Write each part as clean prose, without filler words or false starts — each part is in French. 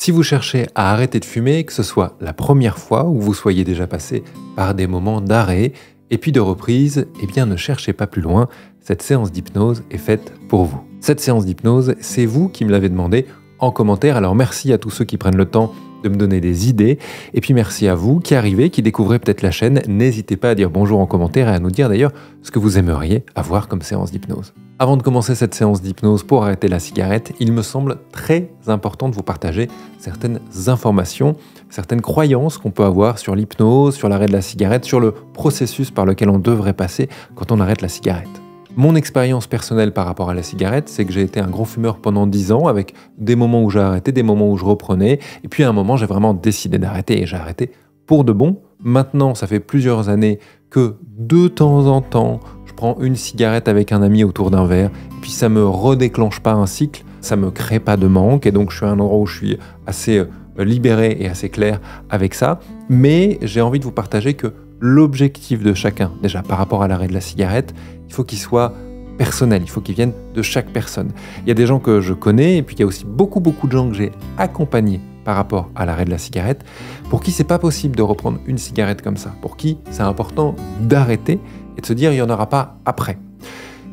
Si vous cherchez à arrêter de fumer, que ce soit la première fois ou vous soyez déjà passé par des moments d'arrêt et puis de reprise, eh bien ne cherchez pas plus loin, cette séance d'hypnose est faite pour vous. Cette séance d'hypnose, c'est vous qui me l'avez demandé en commentaire, alors merci à tous ceux qui prennent le temps de me donner des idées, et puis merci à vous qui arrivez, qui découvrez peut-être la chaîne, n'hésitez pas à dire bonjour en commentaire et à nous dire d'ailleurs ce que vous aimeriez avoir comme séance d'hypnose. Avant de commencer cette séance d'hypnose pour arrêter la cigarette, il me semble très important de vous partager certaines informations, certaines croyances qu'on peut avoir sur l'hypnose, sur l'arrêt de la cigarette, sur le processus par lequel on devrait passer quand on arrête la cigarette. Mon expérience personnelle par rapport à la cigarette, c'est que j'ai été un gros fumeur pendant 10 ans, avec des moments où j'ai arrêté, des moments où je reprenais, et puis à un moment, j'ai vraiment décidé d'arrêter, et j'ai arrêté pour de bon. Maintenant, ça fait plusieurs années que de temps en temps, je prends une cigarette avec un ami autour d'un verre, et puis ça me redéclenche pas un cycle, ça me crée pas de manque, et donc je suis à un endroit où je suis assez libéré et assez clair avec ça, mais j'ai envie de vous partager que l'objectif de chacun, déjà par rapport à l'arrêt de la cigarette, il faut qu'il soit personnel, il faut qu'il vienne de chaque personne. Il y a des gens que je connais, et puis il y a aussi beaucoup de gens que j'ai accompagnés par rapport à l'arrêt de la cigarette, pour qui c'est pas possible de reprendre une cigarette comme ça, pour qui c'est important d'arrêter et de se dire il n'y en aura pas après.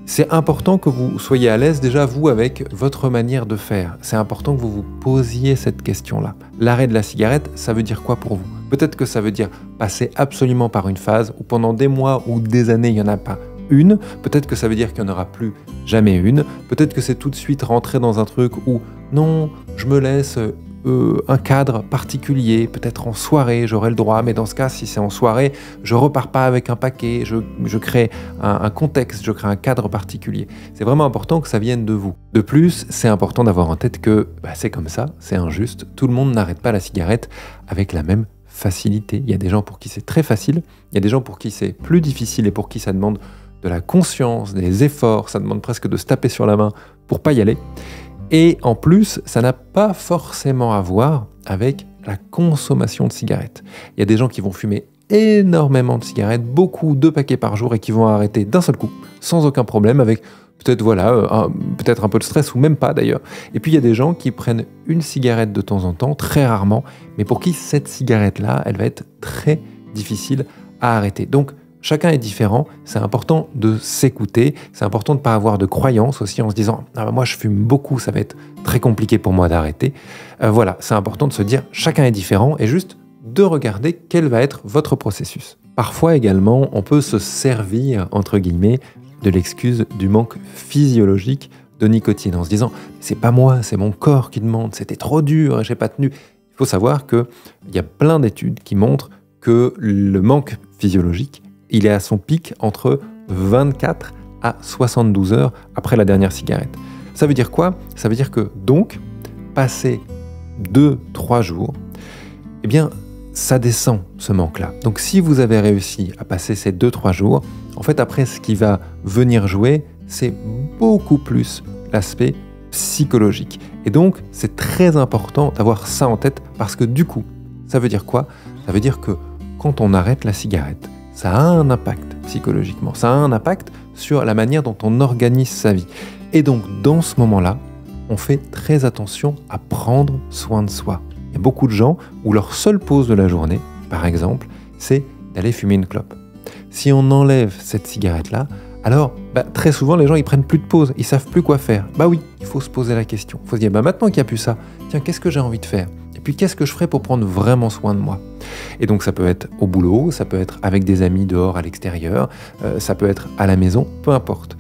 C'est important que vous soyez à l'aise déjà, vous, avec votre manière de faire. C'est important que vous vous posiez cette question-là. L'arrêt de la cigarette, ça veut dire quoi pour vous? Peut-être que ça veut dire passer absolument par une phase où pendant des mois ou des années, il n'y en a pas une. Peut-être que ça veut dire qu'il n'y en aura plus jamais une. Peut-être que c'est tout de suite rentrer dans un truc où non, je me laisse un cadre particulier, peut-être en soirée, j'aurai le droit, mais dans ce cas, si c'est en soirée, je repars pas avec un paquet, je crée un contexte, je crée un cadre particulier. C'est vraiment important que ça vienne de vous. De plus, c'est important d'avoir en tête que c'est comme ça, c'est injuste, tout le monde n'arrête pas la cigarette avec la même facilité. Il y a des gens pour qui c'est très facile, il y a des gens pour qui c'est plus difficile et pour qui ça demande de la conscience, des efforts, ça demande presque de se taper sur la main pour pas y aller. Et en plus, ça n'a pas forcément à voir avec la consommation de cigarettes. Il y a des gens qui vont fumer énormément de cigarettes, beaucoup, 2 paquets par jour, et qui vont arrêter d'un seul coup, sans aucun problème, avec peut-être peut-être un peu de stress, ou même pas d'ailleurs. Et puis il y a des gens qui prennent une cigarette de temps en temps, très rarement, mais pour qui cette cigarette-là, elle va être très difficile à arrêter. Donc, chacun est différent, c'est important de s'écouter, c'est important de ne pas avoir de croyances aussi en se disant « Ah, moi je fume beaucoup, ça va être très compliqué pour moi d'arrêter ». Voilà, c'est important de se dire chacun est différent et juste de regarder quel va être votre processus. Parfois également, on peut se servir, entre guillemets, de l'excuse du manque physiologique de nicotine en se disant « C'est pas moi, c'est mon corps qui demande, c'était trop dur, j'ai pas tenu ». Il faut savoir qu'il y a plein d'études qui montrent que le manque physiologique, il est à son pic entre 24 à 72 heures après la dernière cigarette. Ça veut dire quoi? Ça veut dire que donc, passé 2-3 jours, eh bien, ça descend ce manque-là. Donc si vous avez réussi à passer ces 2-3 jours, en fait après ce qui va venir jouer, c'est beaucoup plus l'aspect psychologique. Et donc c'est très important d'avoir ça en tête parce que du coup, ça veut dire quoi? Ça veut dire que quand on arrête la cigarette, ça a un impact psychologiquement, ça a un impact sur la manière dont on organise sa vie. Et donc, dans ce moment-là, on fait très attention à prendre soin de soi. Il y a beaucoup de gens où leur seule pause de la journée, par exemple, c'est d'aller fumer une clope. Si on enlève cette cigarette-là, alors très souvent, les gens, ils prennent plus de pause, ils savent plus quoi faire. Oui, il faut se poser la question. Il faut se dire, maintenant qu'il n'y a plus ça, tiens, qu'est-ce que j'ai envie de faire? Et puis, qu'est-ce que je ferais pour prendre vraiment soin de moi? Et donc, ça peut être au boulot, ça peut être avec des amis dehors à l'extérieur, ça peut être à la maison, peu importe.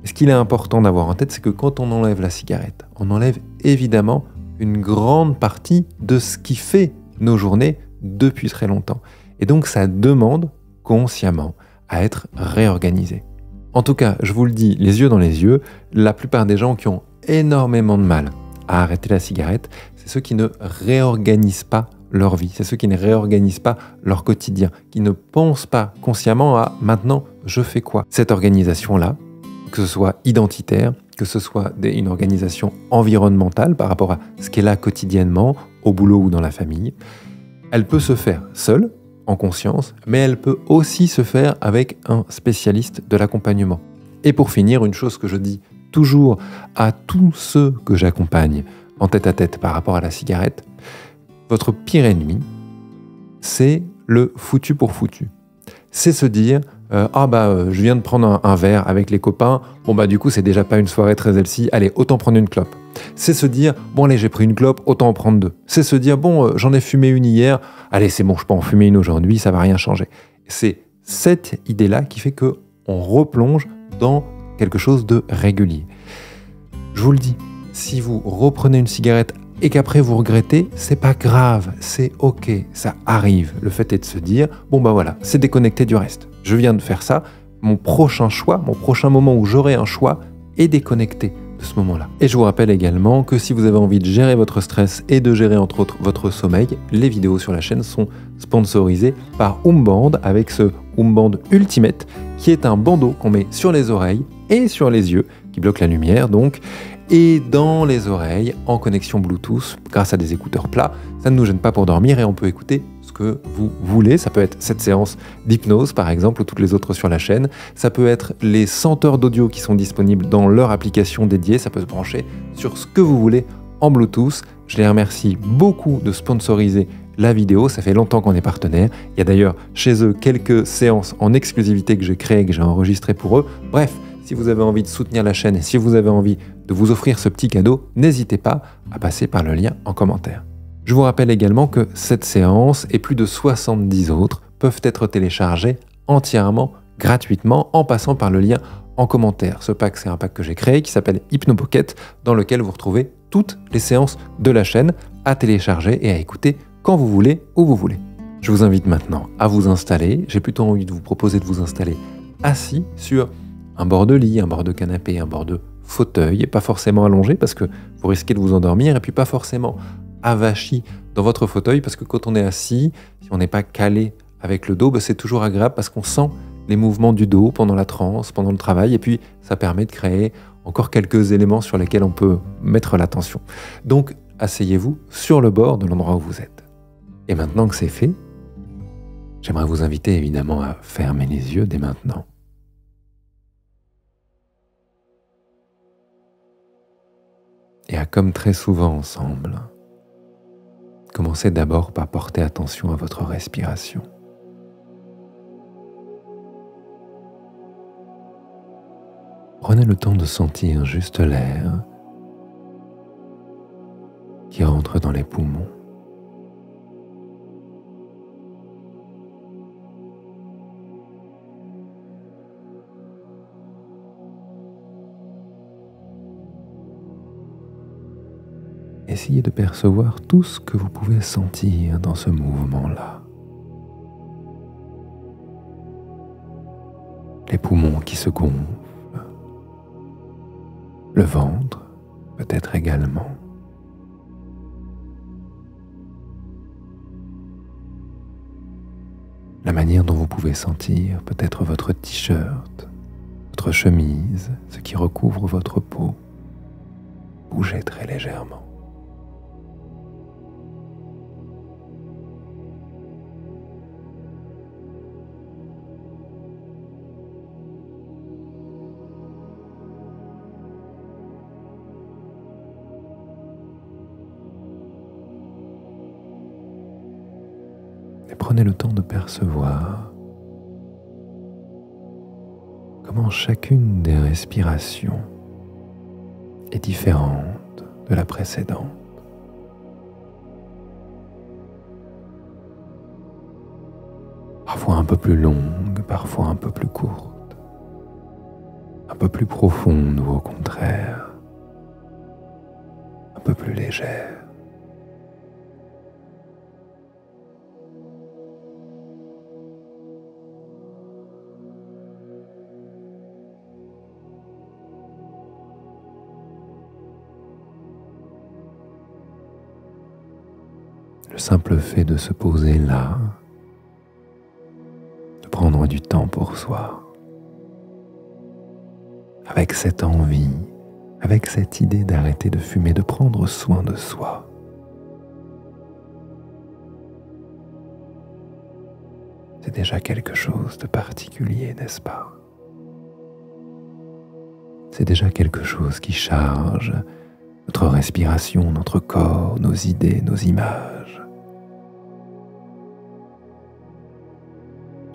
Et ce qu'il est important d'avoir en tête, c'est que quand on enlève la cigarette, on enlève évidemment une grande partie de ce qui fait nos journées depuis très longtemps. Et donc, ça demande consciemment à être réorganisé. En tout cas, je vous le dis, les yeux dans les yeux, la plupart des gens qui ont énormément de mal à arrêter la cigarette, c'est ceux qui ne réorganisent pas leur vie, c'est ceux qui ne réorganisent pas leur quotidien, qui ne pensent pas consciemment à « maintenant, je fais quoi ?» Cette organisation-là, que ce soit identitaire, que ce soit une organisation environnementale par rapport à ce qu'elle a quotidiennement, au boulot ou dans la famille, elle peut se faire seule, en conscience, mais elle peut aussi se faire avec un spécialiste de l'accompagnement. Et pour finir, une chose que je dis toujours à tous ceux que j'accompagne en tête-à-tête par rapport à la cigarette, votre pire ennemi, c'est le foutu pour foutu. C'est se dire je viens de prendre un verre avec les copains, du coup c'est déjà pas une soirée très healthy, allez, autant prendre une clope. C'est se dire allez, j'ai pris une clope, autant en prendre deux. C'est se dire j'en ai fumé une hier, allez c'est bon, je peux en fumer une aujourd'hui, ça va rien changer. C'est cette idée-là qui fait que on replonge dans quelque chose de régulier. Je vous le dis, si vous reprenez une cigarette et qu'après vous regrettez, c'est pas grave, c'est ok, ça arrive. Le fait est de se dire, voilà, c'est déconnecté du reste. Je viens de faire ça, mon prochain choix, mon prochain moment où j'aurai un choix est déconnecté de ce moment-là. Et je vous rappelle également que si vous avez envie de gérer votre stress et de gérer entre autres votre sommeil, les vidéos sur la chaîne sont sponsorisées par Umband avec ce Umband Ultimate qui est un bandeau qu'on met sur les oreilles et sur les yeux, qui bloque la lumière donc, et dans les oreilles en connexion Bluetooth grâce à des écouteurs plats. Ça ne nous gêne pas pour dormir et on peut écouter ce que vous voulez. Ça peut être cette séance d'hypnose par exemple ou toutes les autres sur la chaîne. Ça peut être les senteurs d'audio qui sont disponibles dans leur application dédiée. Ça peut se brancher sur ce que vous voulez en Bluetooth. Je les remercie beaucoup de sponsoriser la vidéo. Ça fait longtemps qu'on est partenaire. Il y a d'ailleurs chez eux quelques séances en exclusivité que j'ai créées, que j'ai enregistrées pour eux. Bref, si vous avez envie de soutenir la chaîne et si vous avez envie de vous offrir ce petit cadeau, n'hésitez pas à passer par le lien en commentaire. Je vous rappelle également que cette séance et plus de 70 autres peuvent être téléchargées entièrement gratuitement en passant par le lien en commentaire. Ce pack, c'est un pack que j'ai créé qui s'appelle HypnoPocket, dans lequel vous retrouvez toutes les séances de la chaîne à télécharger et à écouter quand vous voulez, où vous voulez. Je vous invite maintenant à vous installer. J'ai plutôt envie de vous proposer de vous installer assis sur un bord de lit, un bord de canapé, un bord de fauteuil, et pas forcément allongé parce que vous risquez de vous endormir, et puis pas forcément avachi dans votre fauteuil parce que quand on est assis, si on n'est pas calé avec le dos, c'est toujours agréable parce qu'on sent les mouvements du dos pendant la transe, pendant le travail, et puis ça permet de créer encore quelques éléments sur lesquels on peut mettre l'attention. Donc asseyez-vous sur le bord de l'endroit où vous êtes. Et maintenant que c'est fait, j'aimerais vous inviter évidemment à fermer les yeux dès maintenant. Et à, comme très souvent ensemble, commencez d'abord par porter attention à votre respiration. Prenez le temps de sentir juste l'air qui rentre dans les poumons. Essayez de percevoir tout ce que vous pouvez sentir dans ce mouvement-là. Les poumons qui se gonflent, le ventre peut-être également. La manière dont vous pouvez sentir peut-être votre t-shirt, votre chemise, ce qui recouvre votre peau. Bougez très légèrement. Et prenez le temps de percevoir comment chacune des respirations est différente de la précédente. Parfois un peu plus longue, parfois un peu plus courte, un peu plus profonde ou au contraire, un peu plus légère. Le simple fait de se poser là, de prendre du temps pour soi, avec cette envie, avec cette idée d'arrêter de fumer, de prendre soin de soi. C'est déjà quelque chose de particulier, n'est-ce pas? C'est déjà quelque chose qui charge notre respiration, notre corps, nos idées, nos images,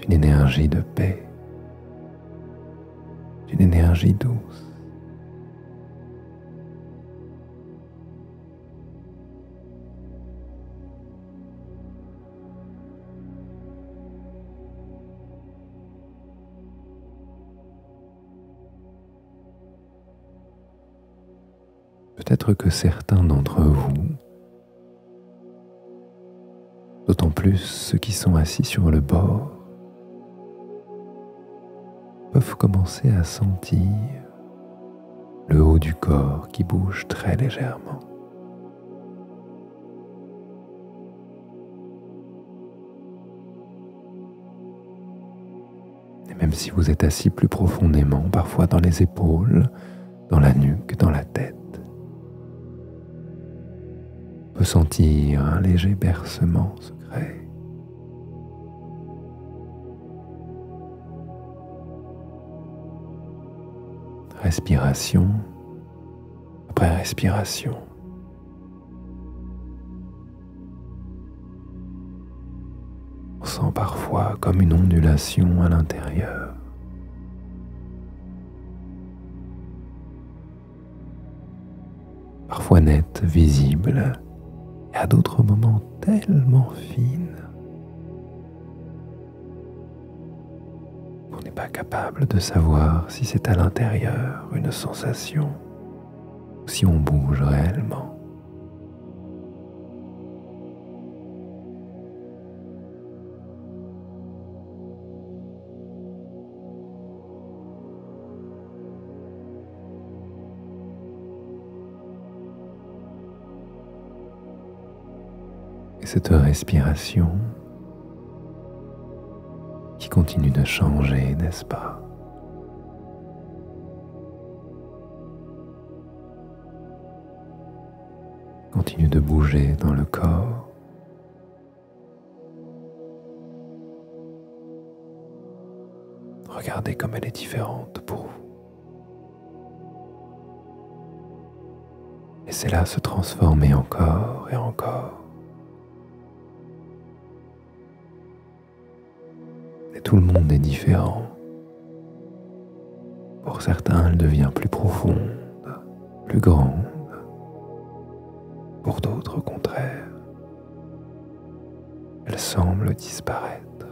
une énergie de paix, une énergie douce. Peut-être que certains d'entre vous, d'autant plus ceux qui sont assis sur le bord, peuvent commencer à sentir le haut du corps qui bouge très légèrement. Et même si vous êtes assis plus profondément, parfois dans les épaules, dans la nuque, dans la tête, on peut sentir un léger bercement se créer. Respiration après respiration. On sent parfois comme une ondulation à l'intérieur. Parfois nette, visible, et à d'autres moments tellement fine qu'on n'est pas capable de savoir si c'est à l'intérieur une sensation ou si on bouge réellement. Et cette respiration qui continue de changer, n'est-ce pas? Continue de bouger dans le corps. Regardez comme elle est différente pour vous. Laissez-la se transformer encore et encore. Et tout le monde est différent. Pour certains, elle devient plus profonde, plus grande. Pour d'autres, au contraire, elle semble disparaître.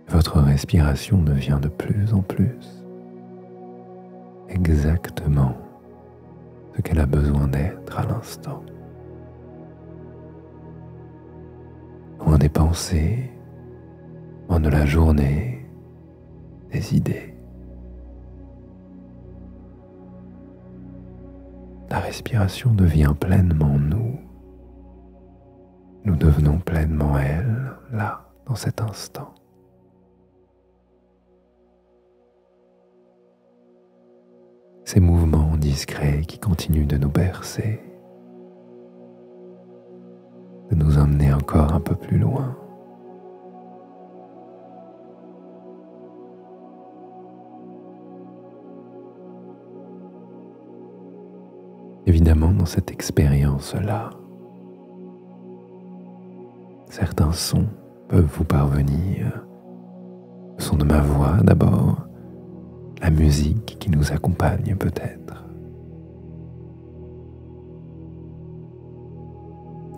Votre respiration devient de plus en plus exactement ce qu'elle a besoin d'être à l'instant. Loin des pensées, loin de la journée, des idées. La respiration devient pleinement nous. Nous devenons pleinement elle, là, dans cet instant. Ces mouvements discrets qui continuent de nous bercer, de nous emmener encore un peu plus loin. Évidemment, dans cette expérience-là, certains sons peuvent vous parvenir. Le son de ma voix d'abord, la musique qui nous accompagne peut-être.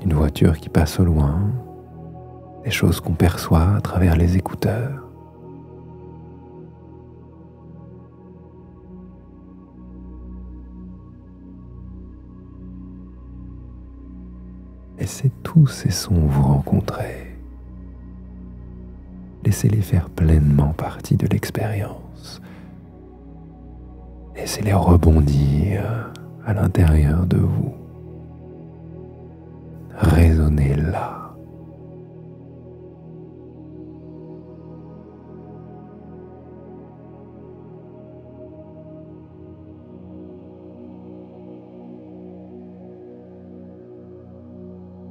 Une voiture qui passe au loin, des choses qu'on perçoit à travers les écouteurs. Laissez tous ces sons vous rencontrer. Laissez-les faire pleinement partie de l'expérience. Laissez-les rebondir à l'intérieur de vous. Résonnez là.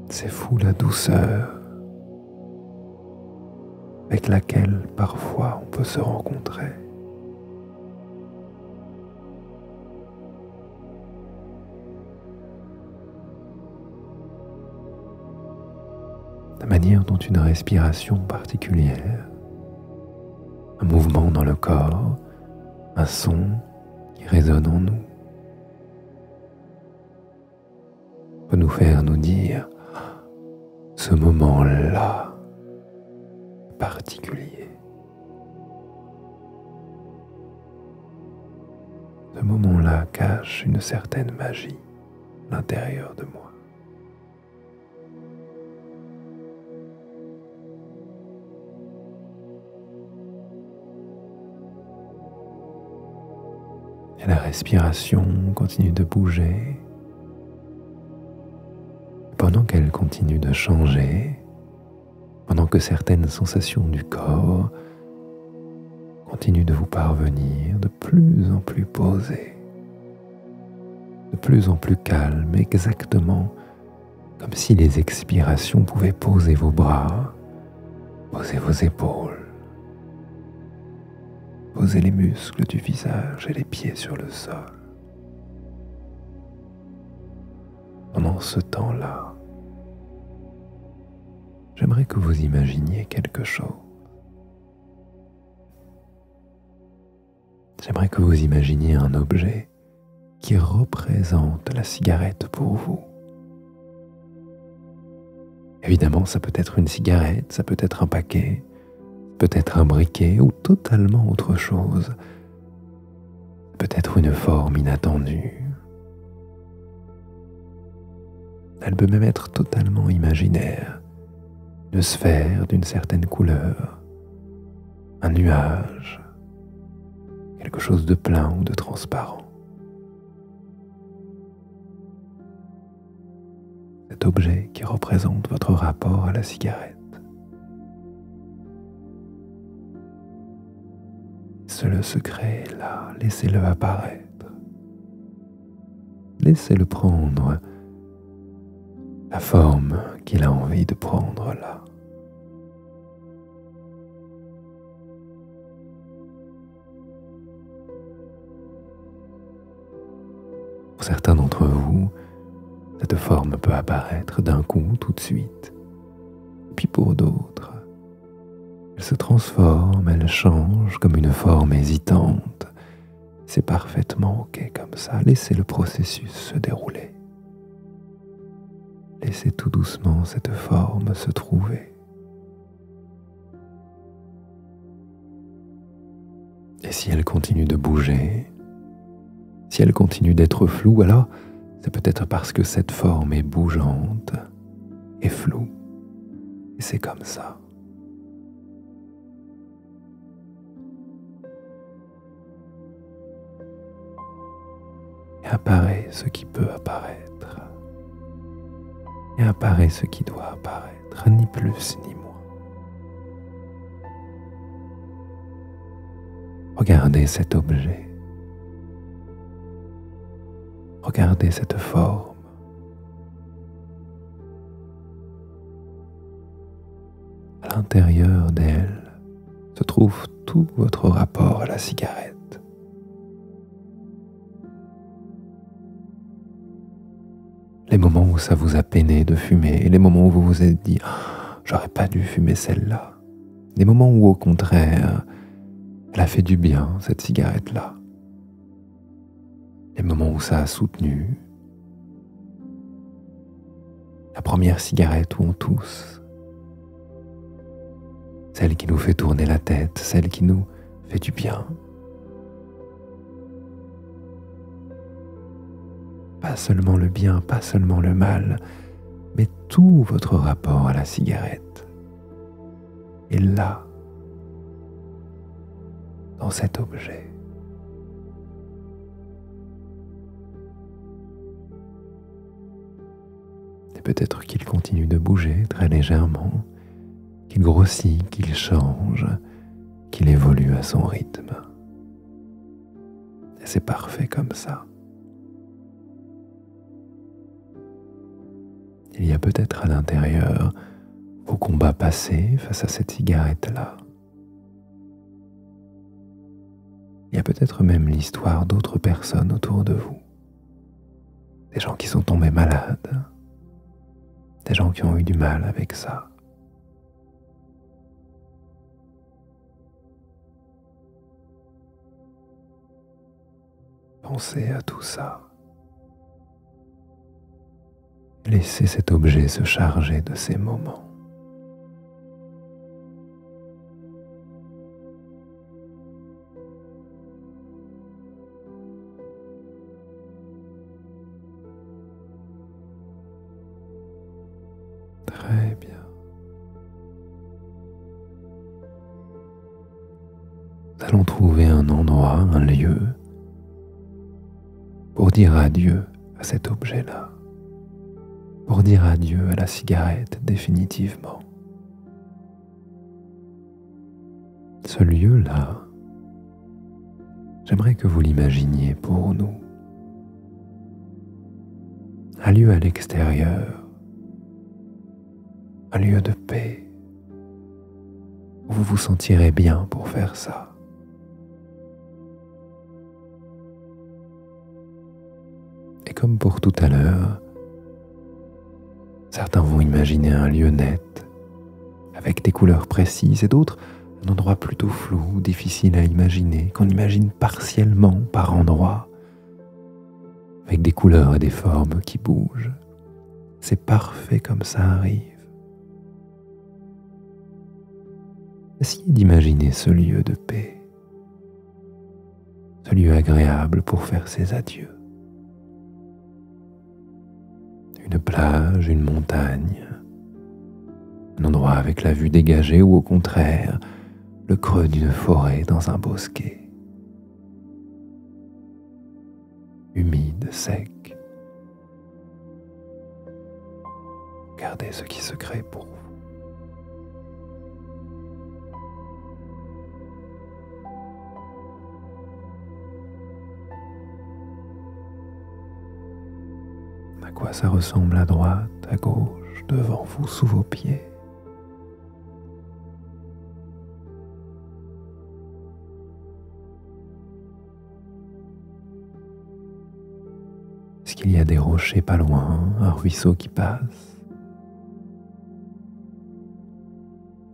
C'est fou la douceur avec laquelle parfois on peut se rencontrer. la manière dont une respiration particulière, un mouvement dans le corps, un son qui résonne en nous, peut nous faire nous dire « ce moment-là particulier ». Ce moment-là cache une certaine magie à l'intérieur de moi. Et la respiration continue de bouger. Pendant qu'elle continue de changer, pendant que certaines sensations du corps continuent de vous parvenir de plus en plus posées, de plus en plus calmes, exactement comme si les expirations pouvaient poser vos bras, poser vos épaules, poser les muscles du visage et les pieds sur le sol. Pendant ce temps-là, j'aimerais que vous imaginiez quelque chose. J'aimerais que vous imaginiez un objet qui représente la cigarette pour vous. Évidemment, ça peut être une cigarette, ça peut être un paquet, peut-être un briquet ou totalement autre chose. Peut-être une forme inattendue. Elle peut même être totalement imaginaire. Une sphère d'une certaine couleur, un nuage, quelque chose de plein ou de transparent. Cet objet qui représente votre rapport à la cigarette. C'est le secret est là, laissez-le apparaître. Laissez-le prendre la forme qu'il a envie de prendre là. Pour certains d'entre vous, cette forme peut apparaître d'un coup tout de suite. Puis pour d'autres, elle se transforme, elle change comme une forme hésitante. C'est parfaitement ok comme ça. Laissez le processus se dérouler. Laissez tout doucement cette forme se trouver. Et si elle continue de bouger, si elle continue d'être floue, alors c'est peut-être parce que cette forme est bougeante et floue. Et c'est comme ça. Et apparaît ce qui peut apparaître. Et apparaît ce qui doit apparaître, ni plus ni moins. Regardez cet objet. Regardez cette forme. À l'intérieur d'elle se trouve tout votre rapport à la cigarette. Les moments où ça vous a peiné de fumer, et les moments où vous vous êtes dit « j'aurais pas dû fumer celle-là ». Des moments où au contraire, elle a fait du bien, cette cigarette-là. Les moments où ça a soutenu. La première cigarette où on tousse. Celle qui nous fait tourner la tête, celle qui nous fait du bien. Pas seulement le bien, pas seulement le mal, mais tout votre rapport à la cigarette est là, dans cet objet. Et peut-être qu'il continue de bouger très légèrement, qu'il grossit, qu'il change, qu'il évolue à son rythme. Et c'est parfait comme ça. Il y a peut-être à l'intérieur vos combats passés face à cette cigarette-là. Il y a peut-être même l'histoire d'autres personnes autour de vous. Des gens qui sont tombés malades. Des gens qui ont eu du mal avec ça. Pensez à tout ça. Laissez cet objet se charger de ces moments. Très bien. Nous allons trouver un endroit, un lieu, pour dire adieu à cet objet-là, pour dire adieu à la cigarette définitivement. Ce lieu-là, j'aimerais que vous l'imaginiez pour nous. Un lieu à l'extérieur, un lieu de paix, où vous vous sentirez bien pour faire ça. Et comme pour tout à l'heure, certains vont imaginer un lieu net, avec des couleurs précises, et d'autres un endroit plutôt flou, difficile à imaginer, qu'on imagine partiellement par endroits, avec des couleurs et des formes qui bougent. C'est parfait comme ça arrive. Essayez d'imaginer ce lieu de paix, ce lieu agréable pour faire ses adieux. Une plage, une montagne, un endroit avec la vue dégagée ou au contraire, le creux d'une forêt dans un bosquet. Humide, sec. Regardez ce qui se crée pour vous. À quoi ça ressemble à droite, à gauche, devant vous, sous vos pieds? Est-ce qu'il y a des rochers pas loin, un ruisseau qui passe?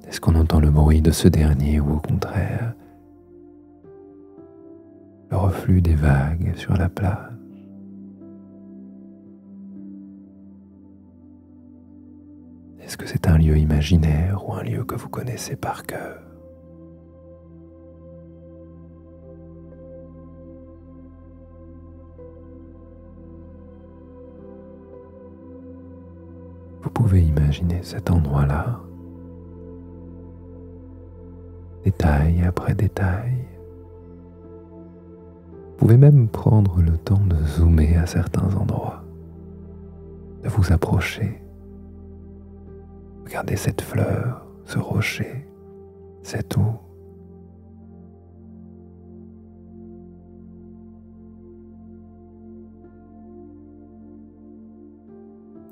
Est-ce qu'on entend le bruit de ce dernier ou au contraire, le reflux des vagues sur la plage? Est-ce que c'est un lieu imaginaire ou un lieu que vous connaissez par cœur? Vous pouvez imaginer cet endroit-là, détail après détail. Vous pouvez même prendre le temps de zoomer à certains endroits, de vous approcher. Regardez cette fleur, ce rocher, cette eau.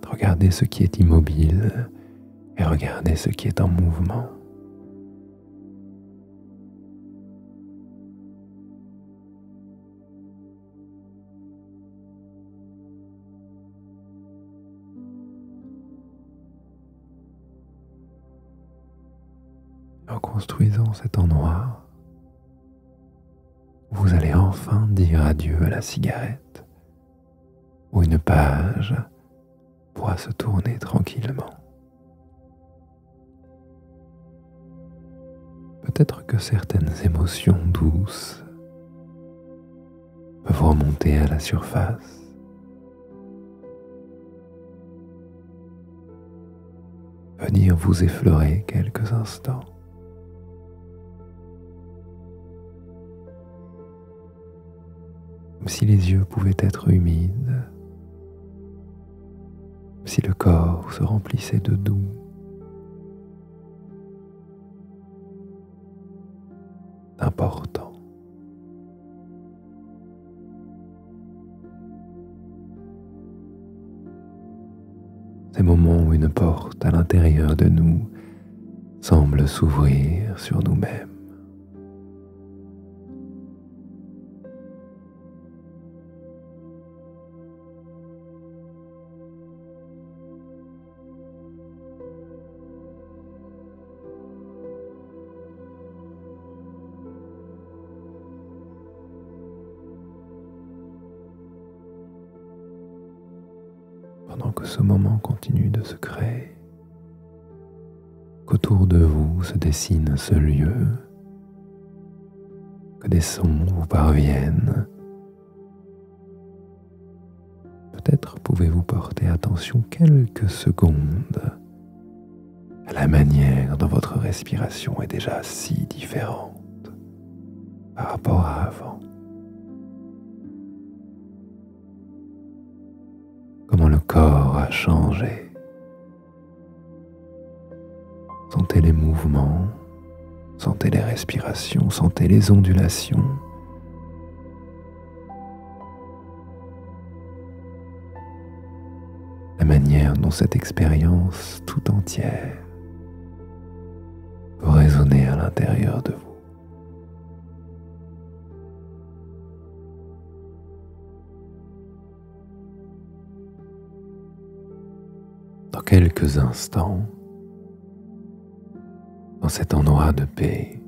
Regardez ce qui est immobile et regardez ce qui est en mouvement. En construisant cet endroit, vous allez enfin dire adieu à la cigarette, où une page pourra se tourner tranquillement. Peut-être que certaines émotions douces peuvent remonter à la surface. Venir vous effleurer quelques instants. Comme si les yeux pouvaient être humides, comme si le corps se remplissait de doux. D'important. Ces moments où une porte à l'intérieur de nous semble s'ouvrir sur nous-mêmes. pendant que ce moment continue de se créer, qu'autour de vous se dessine ce lieu, que des sons vous parviennent. Peut-être pouvez-vous porter attention quelques secondes à la manière dont votre respiration est déjà si différente par rapport à avant. Comment le corps a changé. Sentez les mouvements, sentez les respirations, sentez les ondulations. La manière dont cette expérience tout entière peut résonner à l'intérieur de vous. Dans quelques instants, dans cet endroit de paix,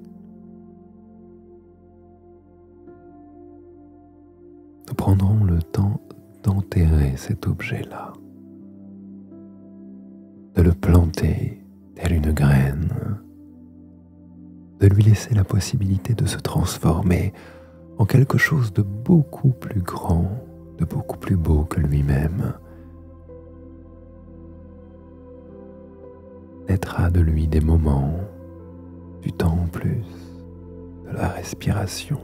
nous prendrons le temps d'enterrer cet objet-là, de le planter telle une graine, de lui laisser la possibilité de se transformer en quelque chose de beaucoup plus grand, de beaucoup plus beau que lui-même. Naîtra de lui des moments, du temps en plus, de la respiration.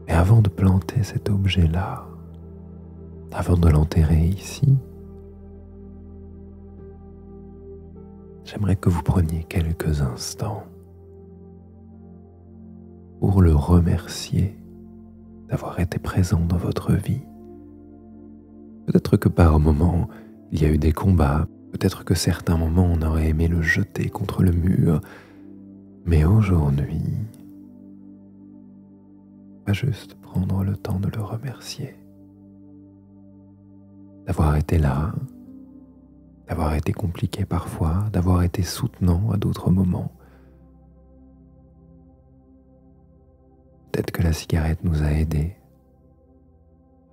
Mais avant de planter cet objet-là, avant de l'enterrer ici, j'aimerais que vous preniez quelques instants pour le remercier d'avoir été présent dans votre vie. Peut-être que par moments, il y a eu des combats, peut-être que certains moments on aurait aimé le jeter contre le mur, mais aujourd'hui, on va juste prendre le temps de le remercier. D'avoir été là, d'avoir été compliqué parfois, d'avoir été soutenant à d'autres moments. Peut-être que la cigarette nous a aidés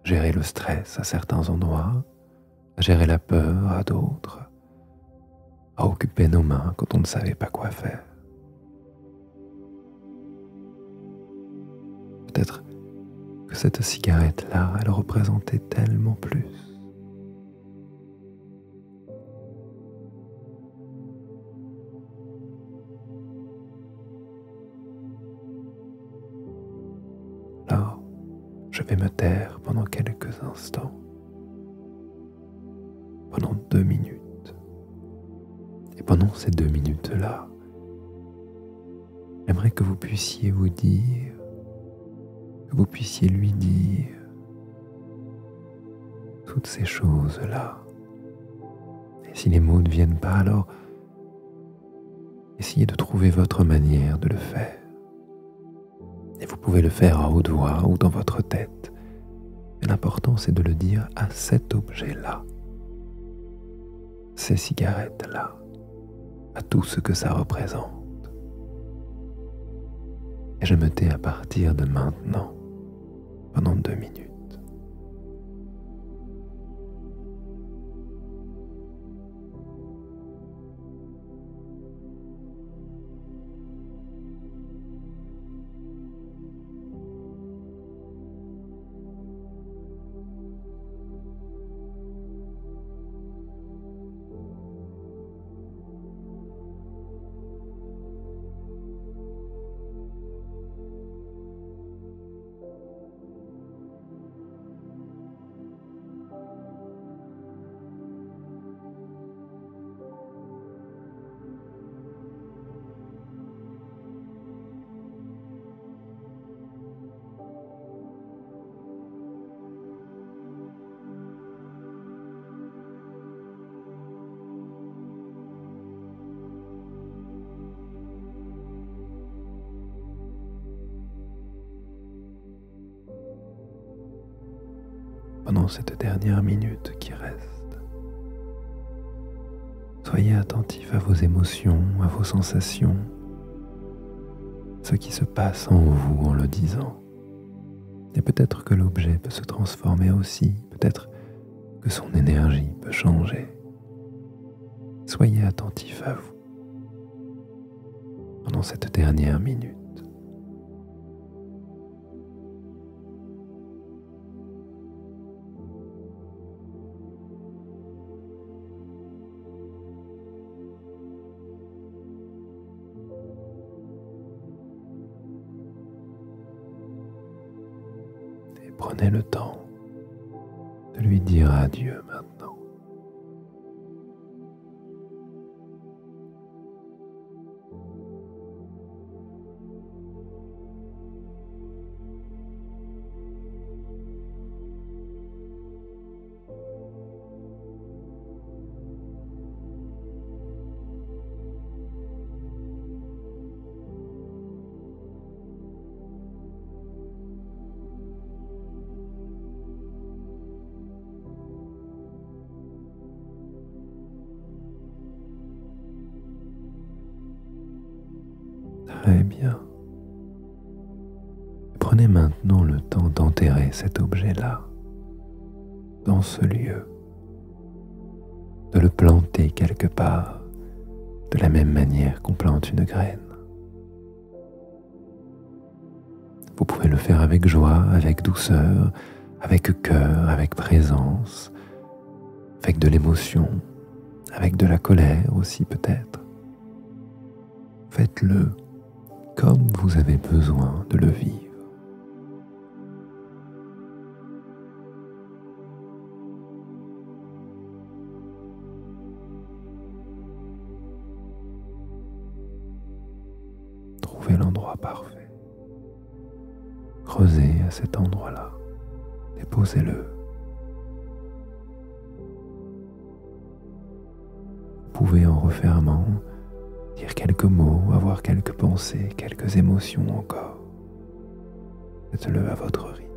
à gérer le stress à certains endroits, à gérer la peur à d'autres, à occuper nos mains quand on ne savait pas quoi faire. Peut-être que cette cigarette-là, elle représentait tellement plus. Alors, je vais me taire pendant quelques instants, pendant 2 minutes. Et pendant ces 2 minutes-là, j'aimerais que vous puissiez vous dire, que vous puissiez lui dire toutes ces choses-là. Et si les mots ne viennent pas, alors essayez de trouver votre manière de le faire. Et vous pouvez le faire à haute voix ou dans votre tête. Mais l'important, c'est de le dire à cet objet-là, ces cigarettes-là, à tout ce que ça représente. Et je me tais à partir de maintenant, pendant 2 minutes. Pendant cette dernière minute qui reste, soyez attentif à vos émotions, à vos sensations, ce qui se passe en vous en le disant. Et peut-être que l'objet peut se transformer aussi, peut-être que son énergie peut changer. Soyez attentif à vous pendant cette dernière minute. Et prenez le temps de lui dire adieu maintenant. Très bien. Prenez maintenant le temps d'enterrer cet objet-là dans ce lieu, de le planter quelque part, de la même manière qu'on plante une graine. Vous pouvez le faire avec joie, avec douceur, avec cœur, avec présence, avec de l'émotion, avec de la colère aussi peut-être. Faites-le comme vous avez besoin de le vivre. Trouvez l'endroit parfait. Creusez à cet endroit-là. Déposez-le. Vous pouvez en refermant dire quelques mots, avoir quelques pensées, quelques émotions encore. Faites-le à votre rythme.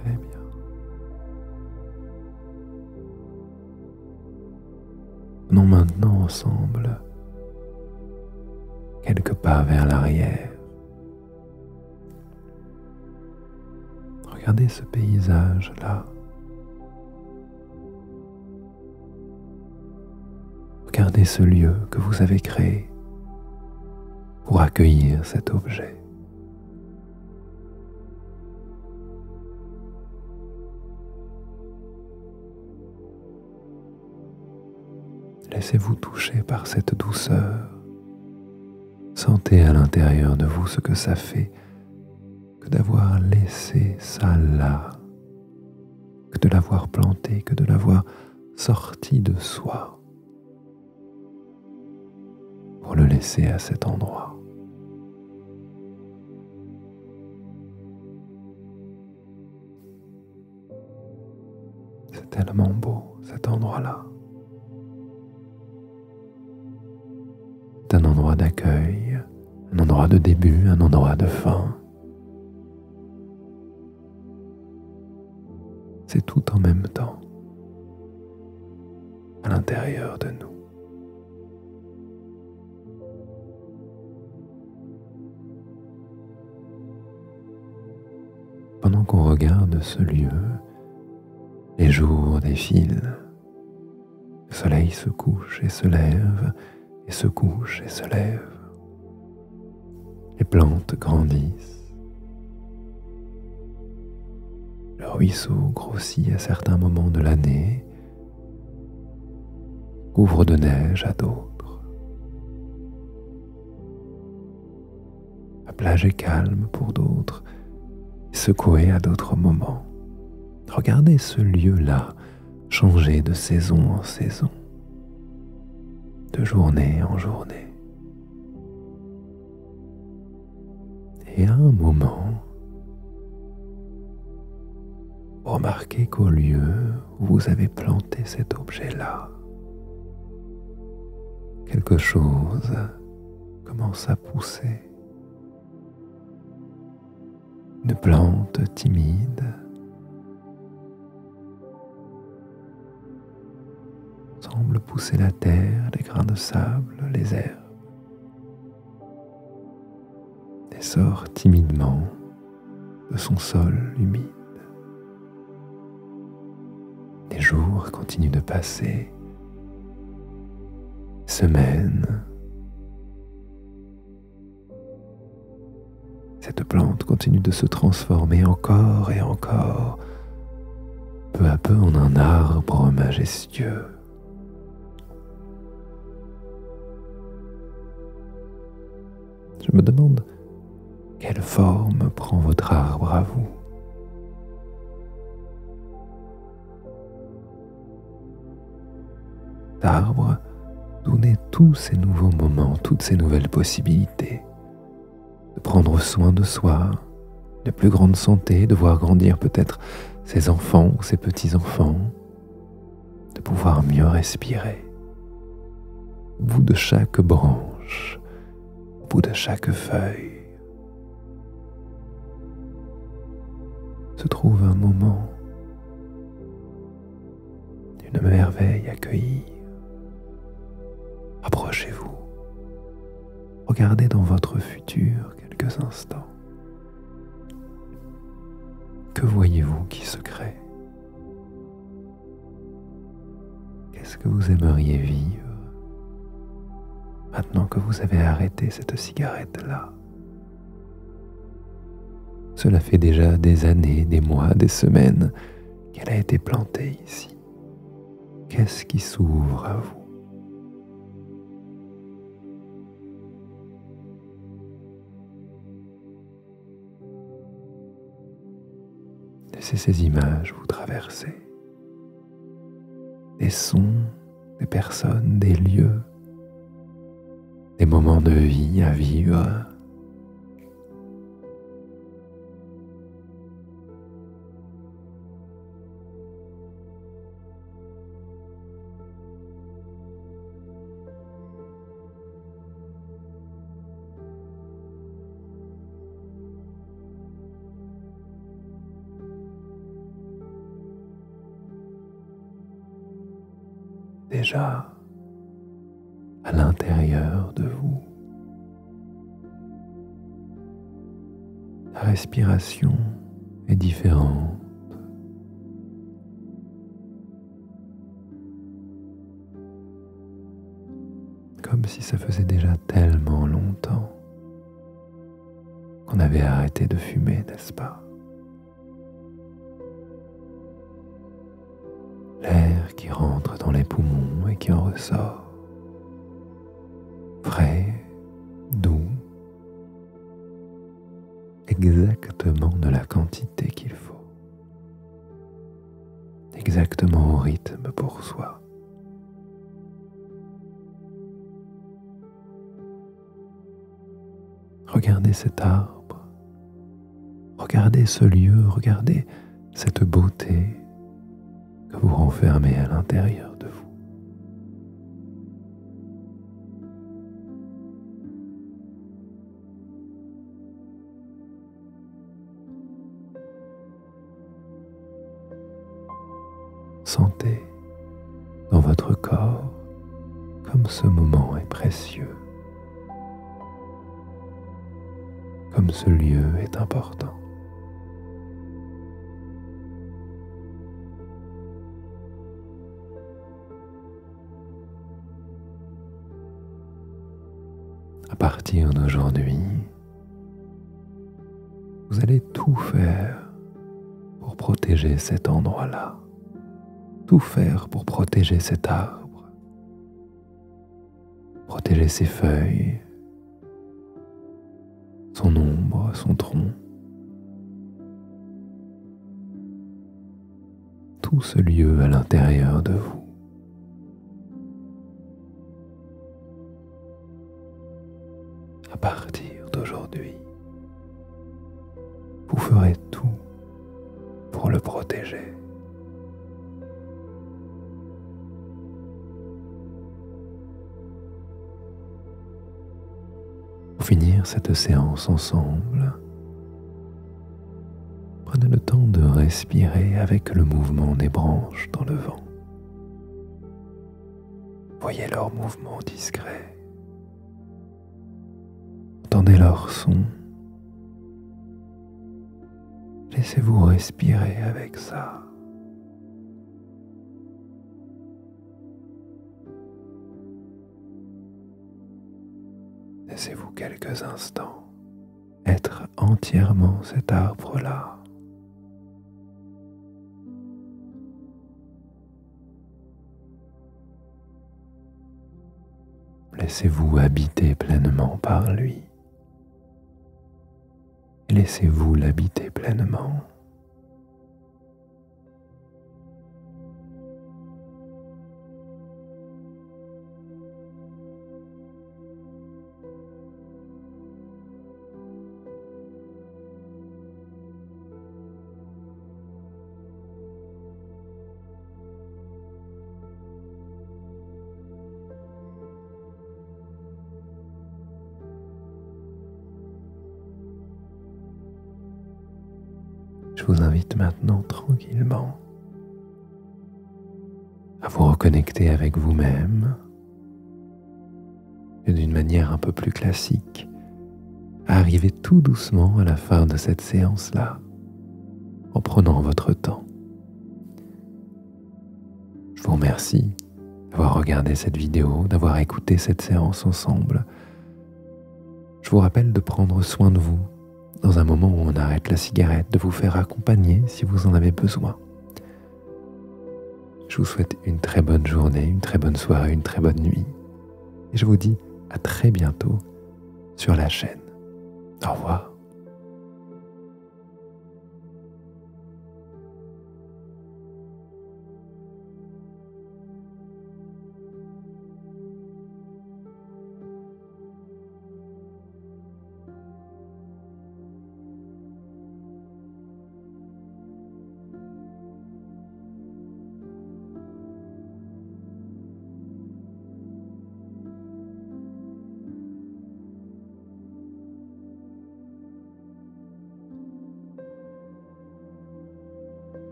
Très bien. Venons maintenant ensemble quelques pas vers l'arrière. Regardez ce paysage-là. Regardez ce lieu que vous avez créé pour accueillir cet objet. Laissez-vous toucher par cette douceur. Sentez à l'intérieur de vous ce que ça fait que d'avoir laissé ça là, que de l'avoir planté, que de l'avoir sorti de soi pour le laisser à cet endroit. C'est tellement beau cet endroit-là. C'est un endroit d'accueil, un endroit de début, un endroit de fin. C'est tout en même temps, à l'intérieur de nous. Pendant qu'on regarde ce lieu, les jours défilent, le soleil se couche et se lève, et se couche et se lève. Les plantes grandissent. Le ruisseau grossit à certains moments de l'année, couvre de neige à d'autres. La plage est calme pour d'autres, et secouée à d'autres moments. Regardez ce lieu-là changer de saison en saison, de journée en journée. Et à un moment, remarquez qu'au lieu où vous avez planté cet objet-là, quelque chose commence à pousser. Une plante timide semble pousser la terre, les grains de sable, les herbes, et sort timidement de son sol humide. Les jours continuent de passer, semaines. Cette plante continue de se transformer encore et encore, peu à peu en un arbre majestueux. Je me demande quelle forme prend votre arbre à vous. L'arbre d'où naissent tous ces nouveaux moments, toutes ces nouvelles possibilités, de prendre soin de soi, de plus grande santé, de voir grandir peut-être ses enfants ou ses petits-enfants, de pouvoir mieux respirer. Au bout de chaque branche, au bout de chaque feuille, se trouve un moment d'une merveille accueillie. Approchez-vous, regardez dans votre futur quelques instants. Que voyez-vous qui se crée? Qu'est-ce que vous aimeriez vivre maintenant que vous avez arrêté cette cigarette-là? Cela fait déjà des années, des mois, des semaines qu'elle a été plantée ici. Qu'est-ce qui s'ouvre à vous? Laissez ces images vous traverser. Des sons, des personnes, des lieux, des moments de vie à vivre. Déjà à l'intérieur de vous, la respiration est différente. Comme si ça faisait déjà tellement longtemps qu'on avait arrêté de fumer, n'est-ce pas? L'air qui rentre dans les poumons et qui en ressort, frais, doux, exactement de la quantité qu'il faut, exactement au rythme pour soi. Regardez cet arbre, regardez ce lieu, regardez cette beauté que vous renfermez à l'intérieur de vous. Sentez dans votre corps comme ce moment est précieux, comme ce lieu est important. À partir d'aujourd'hui, vous allez tout faire pour protéger cet endroit-là, tout faire pour protéger cet arbre, protéger ses feuilles, son ombre, son tronc, tout ce lieu à l'intérieur de vous. À partir d'aujourd'hui, vous ferez tout pour le le protéger. Pour finir cette séance ensemble, prenez le temps de respirer avec le mouvement des branches dans le vent. Voyez leur mouvement discret. Entendez leur son. Laissez-vous respirer avec ça. Laissez-vous quelques instants être entièrement cet arbre-là. Laissez-vous habiter pleinement par lui. Et laissez-vous l'habiter pleinement. Je vous invite maintenant tranquillement à vous reconnecter avec vous-même et d'une manière un peu plus classique, à arriver tout doucement à la fin de cette séance-là, en prenant votre temps. Je vous remercie d'avoir regardé cette vidéo, d'avoir écouté cette séance ensemble. Je vous rappelle de prendre soin de vous dans un moment où on arrête la cigarette, de vous faire accompagner si vous en avez besoin. Je vous souhaite une très bonne journée, une très bonne soirée, une très bonne nuit. Et je vous dis à très bientôt sur la chaîne. Au revoir.